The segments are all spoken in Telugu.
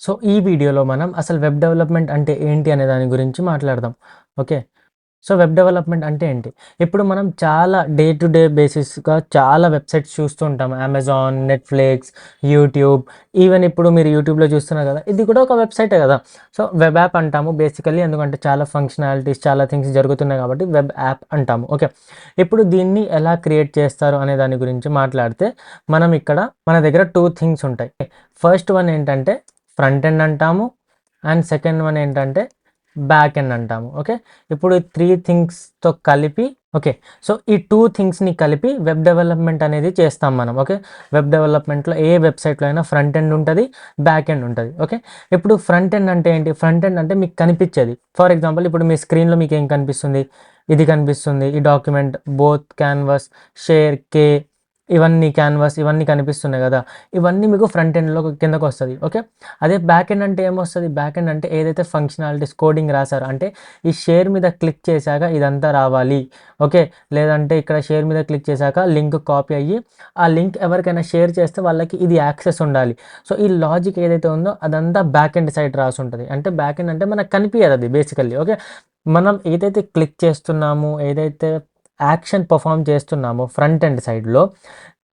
సో ఈ వీడియోలో మనం అసలు వెబ్ డెవలప్మెంట్ అంటే ఏంటి అనే దాని గురించి మాట్లాడదాం. ఓకే. సో వెబ్ డెవలప్మెంట్ అంటే ఏంటి? ఇప్పుడు మనం చాలా డే టు డే బేసిస్‌గా చాలా వెబ్‌సైట్స్ చూస్తూ ఉంటాం. అమెజాన్, నెట్‌ఫ్లిక్స్, యూట్యూబ్, ఈవెన్ ఇప్పుడు మీరు యూట్యూబ్‌లో చూస్తున్నారు కదా! ఇది కూడా ఒక వెబ్‌సైటే కదా! సో వెబ్ యాప్ అంటాము బేసికల్లీ, ఎందుకంటే చాలా ఫంక్షనాలిటీస్, చాలా థింగ్స్ జరుగుతున్నాయి కాబట్టి వెబ్ యాప్ అంటాము. ఓకే. ఇప్పుడు దీన్ని ఎలా క్రియేట్ చేస్తారు అనే దాని గురించి మాట్లాడితే, మనం ఇక్కడ మన దగ్గర 2 థింగ్స్ ఉంటాయి. ఫస్ట్ వన్ ఏంటంటే ఫ్రంట్ ఎండ్ అంటాము. అండ్ సెకండ్ వన్ ఏంటంటే బ్యాక్ ఎండ్ అంటాము. ఓకే. ఇప్పుడు 3 థింగ్స్‌తో కలిపి ఓకే. సో ఈ 2 థింగ్స్‌ని కలిపి వెబ్ డెవలప్మెంట్ అనేది చేస్తాం మనం. ఓకే. వెబ్ డెవలప్మెంట్‌లో ఏ వెబ్‌సైట్‌లో అయినా ఫ్రంట్ ఎండ్ ఉంటది, బ్యాక్ ఎండ్ ఉంటది. ఓకే. ఇప్పుడు ఫ్రంట్ ఎండ్ అంటే ఏంటి? ఫ్రంట్ ఎండ్ అంటే మీకు కనిపించేది. ఫర్ ఎగ్జాంపుల్ ఇప్పుడు మీ స్క్రీన్‌లో మీకేం కనిపిస్తుంది? ఇది కనిపిస్తుంది. ఈ డాక్యుమెంట్, బోత్ క్యాన్వాస్, షేర్, కే, ఇవన్నీ క్యాన్వాస్ ఇవన్నీ కనిపిస్తున్నాయి కదా! ఇవన్నీ మీకు ఫ్రంట్ ఎండ్‌లో కిందకొస్తది. ఓకే. అదే బ్యాక్ ఎండ్ అంటే ఏమొస్తది? బ్యాక్ ఎండ్ అంటే ఏదైతే ఫంక్షనాలిటీస్ కోడింగ్ రాసారో, అంటే ఈ షేర్ మీద క్లిక్ చేశాక ఇదంతా రావాలి. ఓకే. లేదంటే ఇక్కడ షేర్ మీద క్లిక్ చేశాక లింక్ కాపీ అయ్యి, ఆ లింక్ ఎవరికైనా షేర్ చేస్తే వాళ్ళకి ఇది యాక్సెస్ ఉండాలి. సో ఈ లాజిక్ ఏదైతే ఉందో అదంతా బ్యాక్ ఎండ్ సైడ్ రాసుంటది. అంటే బ్యాక్ ఎండ్ అంటే మనకు కనిపియదది బేసికల్లీ. ఓకే. మనం ఏదైతే క్లిక్ చేస్తున్నామో, ఏదైతే యాక్షన్ పెర్ఫార్మ్ చేస్తున్నామో ఫ్రంట్ ఎండ్ సైడ్‌లో,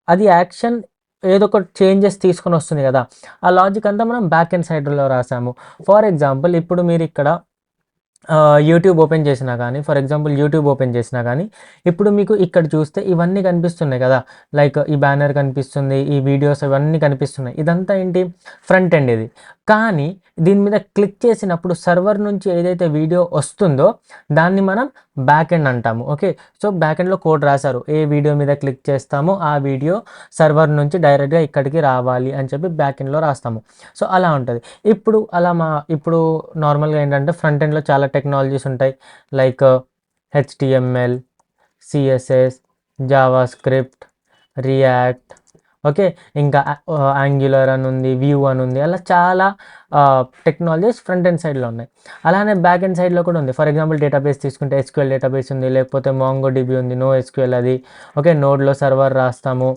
అది యాక్షన్ ఏదో ఒక చేంజెస్ తీసుకొనొస్తుంది గదా! ఆ లాజిక్ అంతా మనం బ్యాక్ ఎండ్ సైడ్‌లో రాసాము. ఫర్ ఎగ్జాంపుల్ ఇప్పుడు మీరిక్కడ యూట్యూబ్ ఓపెన్ చేసినా గానీ, ఫర్ ఎగ్జాంపుల్ యూట్యూబ్ ఓపెన్ చేసినా గానీ, ఇప్పుడు మీకు ఇక్కడ చూస్తే ఇవన్నీ కనిపిస్తున్నాయి కదా! లైక్ ఈ బ్యానర్ కనిపిస్తుంది, ఈ వీడియోస్ ఇవన్నీ కనిపిస్తున్నాయి. ఇదంతా ఏంటి? ఫ్రంట్ ఎండ్ ఇది. కానీ దీని మీద క్లిక్ చేసినప్పుడు సర్వర్ నుంచి ఏదైతే వీడియో వస్తుందో దాన్ని మనం బ్యాక్ ఎండ్ అంటాము. ఓకే. సో బ్యాక్ ఎండ్‌లో కోడ్ రాసారు. ఏ వీడియో మీద క్లిక్ చేస్తామో ఆ వీడియో సర్వర్ నుంచి డైరెక్ట్‌గా ఇక్కడికి రావాలి అని చెప్పి బ్యాక్ ఎండ్‌లో రాస్తాము. సో అలా ఉంటది. ఇప్పుడు నార్మల్‌గా ఏంటంటే ఫ్రంట్ ఎండ్‌లో చాలా టెక్నాలజీస్ ఉంటాయి. Like HTML, CSS, JavaScript, react. Okay. ఇంకా యాంగ్యులర్ అని ఉంది, వ్యూ అని ఉంది. అలా చాలా టెక్నాలజీస్ ఫ్రంట్ ఎండ్ సైడ్‌లో ఉన్నాయి. అలానే బ్యాక్ ఎండ్ సైడ్‌లో కూడా ఉంది. ఫర్ ఎగ్జాంపుల్ డేటాబేస్ తీసుకుంటే ఎస్‌క్యూఎల్ డేటాబేస్ ఉంది, లేకపోతే మాంగోడిబి ఉంది, నోఎస్‌క్యూఎల్ అది. ఓకే. నోడ్‌లో సర్వర్ రాస్తాము.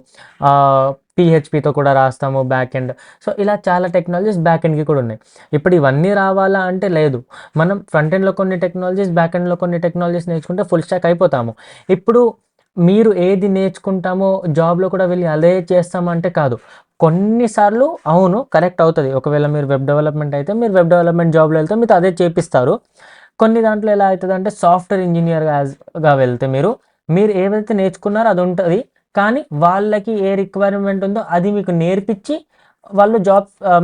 పీహెచ్‌పీతో కూడా రాస్తాము బ్యాక్ ఎండ్. సో ఇలా చాలా టెక్నాలజీస్ బ్యాక్ ఎండ్‌కి కూడా ఉన్నాయి. ఇప్పుడు ఇవన్నీ రావాలా అంటే లేదు. మనం ఫ్రంట్ ఎండ్‌లో కొన్ని టెక్నాలజీస్, బ్యాక్ ఎండ్‌లో కొన్ని టెక్నాలజీస్ నేర్చుకుంటే ఫుల్ స్టాక్ అయిపోతాము. ఇప్పుడు మీరు ఏది నేర్చుకుంటామో జాబ్‌లో కూడా వెళ్లి అదే చేస్తామంటే కాదు. కొన్ని సార్లు అవును కరెక్ట్ అవుతది. ఒకవేళ మీరు వెబ్ డెవలప్‌మెంట్ అయితే మీరు వెబ్ డెవలప్‌మెంట్ జాబ్‌లో వెళ్తే మీతో అదే చేపిస్తారు. కొన్ని దాంట్లో ఎలా అయితదంటే సాఫ్ట్‌వేర్ ఇంజినీర్‌గా వెళ్తే మీరు ఏవైతే నేర్చుకున్నారో అది ఉంటది. కానీ వాళ్ళకి ఏ రిక్వైర్మెంట్ ఉందో అది మీకు నేర్పిచ్చి వాళ్ళు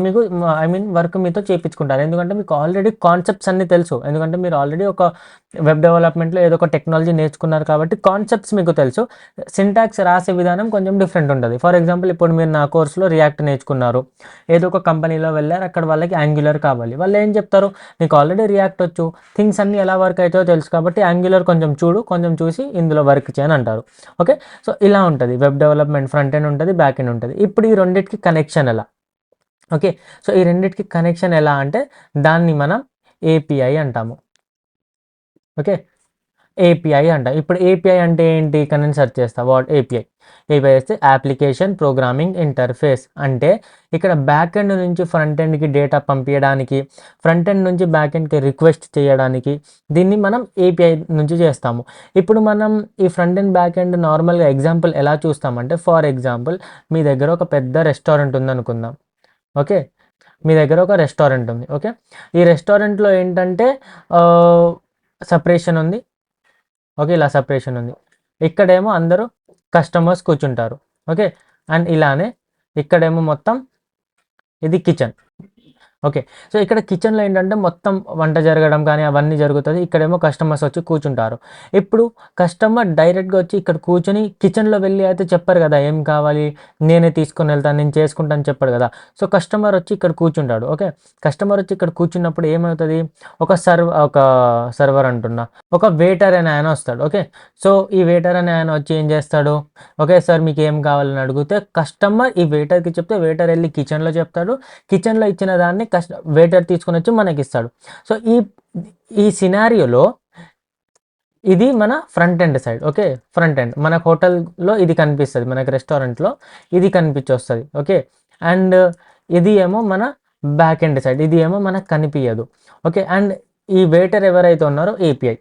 మీకు ఐ మీన్ వర్క్ మీతో చేపించుకుంటారు. ఎందుకంటే మీకు ఆల్రెడీ కాన్సెప్ట్స్ అన్నీ తెలుసు. ఎందుకంటే మీరు ఆల్రెడీ ఒక వెబ్ డెవలప్‌మెంట్‌లో ఏదో ఒక టెక్నాలజీ నేర్చుకున్నారు కాబట్టి కాన్సెప్ట్స్ మీకు తెలుసు. సింటాక్స్ రాసే విధానం కొంచెం డిఫరెంట్ ఉంటది. ఫర్ ఎగ్జాంపుల్ ఇప్పుడు మీరు నా కోర్స్‌లో రియాక్ట్ నేర్చుకున్నారు. ఏదో ఒక కంపెనీలో వెళ్లారు. అక్కడ వాళ్ళకి యాంగ్యులర్ కావాలి. వాళ్ళు ఏం చెప్తారు? నీకు ఆల్రెడీ రియాక్ట్ వచ్చు. థింగ్స్ అన్నీ ఎలా వర్క్ అయితాయో తెలుసు కాబట్టి యాంగ్యులర్ కొంచెం చూడు, కొంచెం చూసి ఇందులో వర్క్ చెయ్ అని అంటారు. ఓకే. సో ఇలా ఉంటది. వెబ్ డెవలప్‌మెంట్ ఫ్రంట్ ఎండ్ ఉంటది, బ్యాక్ ఎండ్ ఉంటది. ఇప్పుడు ఈ రెండిటికి కనెక్షన్ ఎలా? ఓకే. సో ఈ రెండిటికి కనెక్షన్ ఎలా అంటే దాన్ని మనం ఏపీఐ అంటాము. ఓకే. ఏపీఐ అంట. ఇప్పుడు ఏపీఐ అంటే ఏంటి? ఇక్కడ నేను సెర్చ్ చేస్తా. What API? ఏపీఐ చేస్తే అప్లికేషన్ ప్రోగ్రామింగ్ ఇంటర్ఫేస్. అంటే ఇక్కడ బ్యాక్ ఎండ్ నుంచి ఫ్రంట్ ఎండ్‌కి డేటా పంపియడానికి, ఫ్రంట్ ఎండ్ నుంచి బ్యాక్ ఎండ్‌కి రిక్వెస్ట్ చేయడానికి దీన్ని మనం ఏపీఐ నుంచి చేస్తాము. ఇప్పుడు మనం ఈ ఫ్రంట్ ఎండ్, బ్యాక్ ఎండ్ నార్మల్‌గా ఎగ్జాంపుల్ ఎలా చూస్తామంటే, ఫర్ ఎగ్జాంపుల్ మీ దగ్గర ఒక పెద్ద రెస్టారెంట్ ఉందనుకుందాం. ఓకే. మీ దగ్గర ఒక రెస్టారెంట్ ఉంది. ఓకే. ఈ రెస్టారెంట్‌లో ఏంటంటే ఆహ్, సెపరేషన్ ఉంది. ఓకే. ఇలా సెపరేషన్ ఉంది. ఇక్కడేమో అందరూ కస్టమర్స్ కూర్చుంటారు. ఓకే. అండ్ ఇలానే ఇక్కడేమో మొత్తం ఇది కిచెన్. ఓకే. సో ఇక్కడ కిచెన్‌లో ఏంటంటే మొత్తం వంట జరగడం గానీ అవన్నీ జరుగుతది. ఇక్కడేమో కస్టమర్స్ వచ్చి కూర్చుంటారు. ఇప్పుడు కస్టమర్ డైరెక్ట్‌గా వచ్చి ఇక్కడ కూర్చొని కిచెన్‌లో వెళ్లి అయితే చెప్పరు గదా! ఏం కావాలి? నేనే తీసుకొనెళ్తాను, నేను చేసుకుంటాను చెప్పడు గదా! సో కస్టమర్ వచ్చి ఇక్కడ కూర్చుంటాడు. ఓకే. కస్టమర్ వచ్చి ఇక్కడ కూర్చున్నప్పుడు ఏమవుతది? ఒక సర్వర్ అంటున్నా. ఒక వెయిటర్ అనే ఆయన వస్తాడు. ఓకే. సో ఈ వెయిటర్ అనే ఆయన వచ్చి ఏం చేస్తాడు? ఓకే సార్ మీకేం కావాలని అడిగితే కస్టమర్ ఈ వెయిటర్‌కి చెప్తే వెయిటర్ ఎళ్లి కిచెన్‌లో చెప్తాడు. కిచెన్‌లో ఇచ్చిన దాన్ని వెయిటర్ తీసుకొనొచ్చి మనకిస్తాడు. సో ఈ సినారియోలో ఇది మన front end side. Okay. Front end. మనకు హోటల్‌లో ఇది కనిపిస్తది. మనకు రెస్టారెంట్‌లో ఇది కనిపించొస్తది. ఓకే. అండ్ ఇది ఏమో మన బ్యాక్ ఎండ్ సైడ్ ఇది ఏమో మనకు కనిపించదు. ఓకే. అండ్ ఈ వెయిటర్ ఎవరైతే ఉన్నారో API.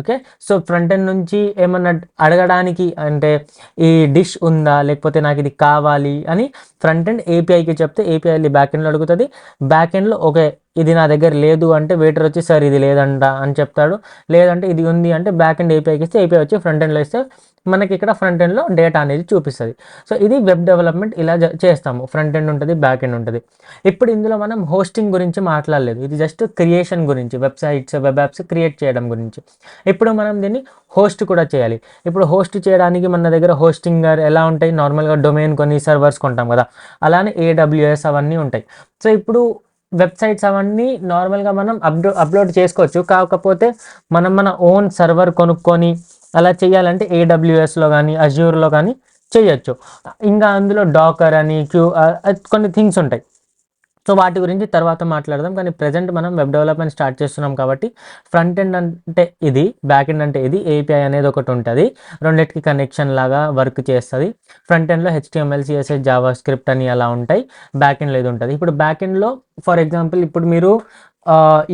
Okay. So front end నుంచి ఏమన్నా అడగడానికి అంటే ఈ డిష్ ఉందా, లేకపోతే నాకు ఇది కావాలి అని ఫ్రంట్ ఎండ్ ఏపీఐకి చెప్తే ఏపీఐ బ్యాక్ ఎండ్లో అడుగుతుంది. బ్యాక్ ఎండ్లో ఓకే ఇది నా దగ్గర లేదు అంటే వెయిటర్ వచ్చి సార్ ఇది లేదంట అని చెప్తాడు. లేదంటే ఇది ఉంది అంటే బ్యాక్ ఎండ్ ఏపీఐకి ఇస్తే ఏపీఐ వచ్చి ఫ్రంట్ ఎండ్లో ఇస్తే మనకి ఇక్కడ ఫ్రంట్ ఎండ్లో డేటా అనేది చూపిస్తుంది. సో ఇది వెబ్ డెవలప్మెంట్ ఇలా చేస్తాము. ఫ్రంట్ ఎండ్ ఉంటుంది, బ్యాక్ ఎండ్ ఉంటుంది. ఇప్పుడు ఇందులో మనం హోస్టింగ్ గురించి మాట్లాడలేదు. ఇది జస్ట్ క్రియేషన్ గురించి, వెబ్సైట్స్, వెబ్ యాప్స్ క్రియేట్ చేయడం గురించి. ఇప్పుడు మనం దీన్ని హోస్ట్ కూడా చేయాలి. ఇప్పుడు హోస్ట్ చేయడానికి మన దగ్గర హోస్టింగ్ ఎలా ఉంటాయి, నార్మల్గా డొమైన్ కొన్ని సర్వర్స్ కొంటాం కదా, అలానే ఏడబ్ల్యూఎస్ అవన్నీ ఉంటాయి. సో ఇప్పుడు వెబ్సైట్స్ అవన్నీ నార్మల్గా మనం అప్లోడ్ చేసుకోవచ్చు. కాకపోతే మనం మన ఓన్ సర్వర్ కొనుక్కొని అలా చేయాలంటే ఏడబ్ల్యూఎస్లో కానీ అజ్యూర్లో కానీ చేయొచ్చు. ఇంకా అందులో డాకర్ అని కొన్ని థింగ్స్ ఉంటాయి. సో వాటి గురించి తర్వాత మాట్లాడదాం. కానీ ప్రజెంట్ మనం వెబ్ డెవలప్మెంట్ స్టార్ట్ చేస్తున్నాం కాబట్టి ఫ్రంట్ ఎండ్ అంటే ఇది, బ్యాక్ ఎండ్ అంటే ఇది, ఏపీఐ అనేది ఒకటి ఉంటుంది. రెండింటికి కనెక్షన్ లాగా వర్క్ చేస్తుంది. ఫ్రంట్ ఎండ్లో హెచ్టిఎంఎల్, సిఎస్ఎస్, జావా స్క్రిప్ట్ అని అలా ఉంటాయి. బ్యాక్ ఎండ్లో ఇది ఉంటుంది. ఇప్పుడు బ్యాక్ ఎండ్లో ఫర్ ఎగ్జాంపుల్ ఇప్పుడు మీరు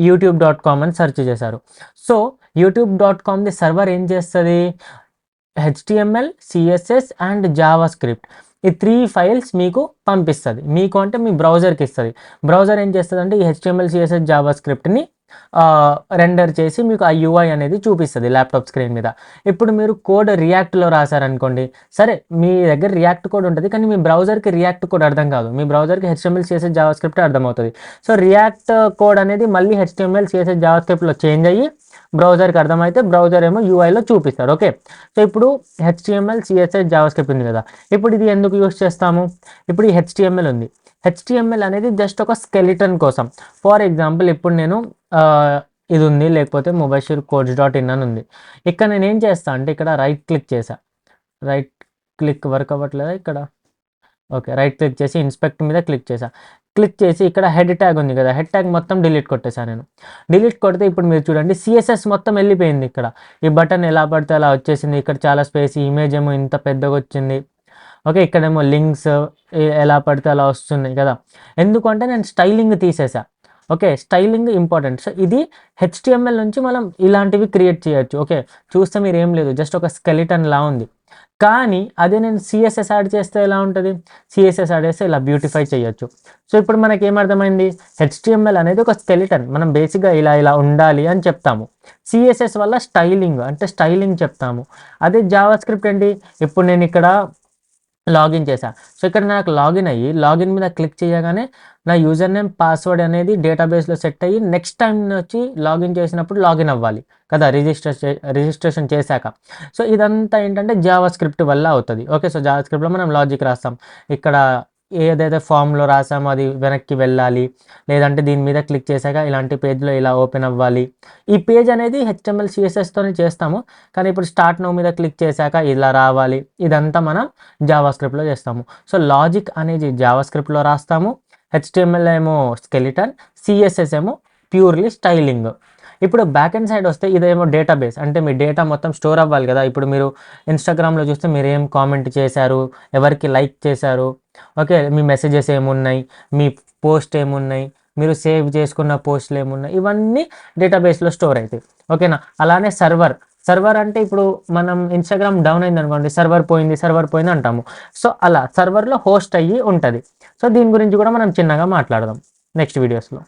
youtube.com అని సెర్చ్ చేశారు. సో youtube.comది సర్వర్ ఏం చేస్తుంది, HTML, CSS and Java script ఈ 3 ఫైల్స్ మీకు పంపిస్తుంది. మీకు అంటే మీ బ్రౌజర్కి ఇస్తుంది. బ్రౌజర్ ఏం చేస్తుంది అంటే ఈ హెచ్టిఎంఎల్, సిఎస్ఎస్, జావా స్క్రిప్ట్ని రెండర్ చేసి మీకు ఆ యూఐ అనేది చూపిస్తుంది ల్యాప్టాప్ స్క్రీన్ మీద. ఇప్పుడు మీరు కోడ్ రియాక్ట్లో రాశారనుకోండి, సరే మీ దగ్గర రియాక్ట్ కోడ్ ఉంటుంది, కానీ మీ బ్రౌజర్కి రియాక్ట్ కోడ్ అర్థం కాదు. మీ బ్రౌజర్కి హెచ్టిఎంఎల్, సిఎస్ఎస్, జావా స్క్రిప్ట్ అర్థమవుతుంది. సో రియాక్ట్ కోడ్ అనేది మళ్ళీ హెచ్టిఎంఎల్, సిఎస్ఎస్, జావా స్క్రిప్ట్లో చేంజ్ అయ్యి బ్రౌజర్కి అర్థమైతే బ్రౌజర్ ఏమో యూఐలో చూపిస్తారు. ఓకే. సో ఇప్పుడు హెచ్టిఎంఎల్, సిఎస్ఎస్, జావా స్క్రిప్ట్ ఉంది కదా, ఇప్పుడు ఇది ఎందుకు యూస్ చేస్తాము, ఇప్పుడు ఈ హెచ్టిఎంఎల్ ఉంది. హెచ్టిఎంఎల్ అనేది జస్ట్ ఒక స్కెలిటన్ కోసం. ఫర్ ఎగ్జాంపుల్ ఇప్పుడు నేను ఇది ఉంది, లేకపోతే ముబషిర్ codes.in అని ఉంది. ఇక్కడ నేను ఏం చేస్తాను అంటే ఇక్కడ రైట్ క్లిక్ చేసా, రైట్ క్లిక్ వర్క్ అవ్వట్లేదా ఇక్కడ, ఓకే రైట్ క్లిక్ చేసి ఇన్స్పెక్ట్ మీద క్లిక్ చేసా. క్లిక్ చేసి ఇక్కడ హెడ్ ట్యాగ్ ఉంది కదా, హెడ్ ట్యాగ్ మొత్తం డిలీట్ కొట్టేసాను నేను. డిలీట్ కొడితే ఇప్పుడు మీరు చూడండి సిఎస్ఎస్ మొత్తం వెళ్ళిపోయింది. ఇక్కడ ఈ బటన్ ఎలా పడితే అలా వచ్చేసింది. ఇక్కడ చాలా స్పేస్, ఇమేజ్ ఏమో ఇంత పెద్దగా వచ్చింది. ఓకే. ఇక్కడేమో లింక్స్ ఎలా పడితే అలా వస్తున్నాయి కదా, ఎందుకంటే నేను స్టైలింగ్ తీసేసా. ఓకే. Styling important. సో ఇది హెచ్టిఎంఎల్ నుంచి మనం ఇలాంటివి క్రియేట్ చేయొచ్చు. ఓకే. చూస్తే మీరు ఏం లేదు, జస్ట్ ఒక స్కెలిటన్ లా ఉంది. కానీ అదే నేను సిఎస్ఎస్ యాడ్ చేస్తే ఎలా ఉంటుంది, సిఎస్ఎస్ యాడ్ చేస్తే ఇలా బ్యూటిఫై చేయొచ్చు. సో ఇప్పుడు మనకి ఏమర్థమైంది, హెచ్టిఎంఎల్ అనేది ఒక స్కెలిటన్, మనం బేసిక్గా ఇలా ఇలా ఉండాలి అని చెప్తాము. సిఎస్ఎస్ వల్ల స్టైలింగ్ అంటే స్టైలింగ్ చెప్తాము. అదే జావా స్క్రిప్ట్ ఏంటి, ఇప్పుడు నేను ఇక్కడ లాగిన్ చేశా. సో ఇక్కడ నాకు లాగిన్ అయ్యి లాగిన్ మీద క్లిక్ చేయగానే నా యూజర్ నేమ్, పాస్వర్డ్ అనేది డేటాబేస్లో సెట్ అయ్యి నెక్స్ట్ టైం వచ్చి లాగిన్ చేసినప్పుడు లాగిన్ అవ్వాలి కదా, రిజిస్ట్రేషన్ చేశాక. సో ఇదంతా ఏంటంటే జావా స్క్రిప్ట్ వల్ల అవుతుంది. ఓకే. సో జావా స్క్రిప్ట్లో మనం లాజిక్ రాస్తాం. ఇక్కడ ఏదైతే ఫామ్లో రాసామో అది వెనక్కి వెళ్ళాలి, లేదంటే దీని మీద క్లిక్ చేశాక ఇలాంటి పేజ్లో ఇలా ఓపెన్ అవ్వాలి. ఈ పేజ్ అనేది హెచ్టిఎంఎల్, సిఎస్ఎస్తోనే చేస్తాము, కానీ ఇప్పుడు స్టార్ట్ నౌ మీద క్లిక్ చేశాక ఇలా రావాలి. ఇదంతా మనం జావా స్క్రిప్ట్లో చేస్తాము. సో లాజిక్ అనేది జావా స్క్రిప్ట్లో రాస్తాము, హెచ్టిఎంఎల్ ఏమో స్కెలిటన్, సిఎస్ఎస్ ఏమో ప్యూర్లీ స్టైలింగ్. ఇప్పుడు బ్యాక్ ఎండ్ సైడ్ వస్తే ఇదేమో డేటాబేస్, అంటే మీ డేటా మొత్తం స్టోర్ అవ్వాలి కదా. ఇప్పుడు మీరు ఇన్స్టాగ్రామ్లో చూస్తే మీరు ఏం కామెంట్ చేశారు, ఎవరికి లైక్ చేశారు, ఓకే, మీ మెసేజెస్ ఏమున్నాయి, మీ పోస్ట్ ఏమున్నాయి, మీరు సేవ్ చేసుకున్న పోస్టులు ఏమున్నాయి, ఇవన్నీ డేటాబేస్లో స్టోర్ అవుతాయి. ఓకేనా. అలానే సర్వర్ అంటే ఇప్పుడు మనం ఇన్స్టాగ్రామ్ డౌన్ అయింది అనుకోండి, సర్వర్ పోయింది అంటాము. సో అలా సర్వర్లో హోస్ట్ అయ్యి ఉంటుంది. సో దీని గురించి కూడా మనం చిన్నగా మాట్లాడదాం నెక్స్ట్ వీడియోస్లో.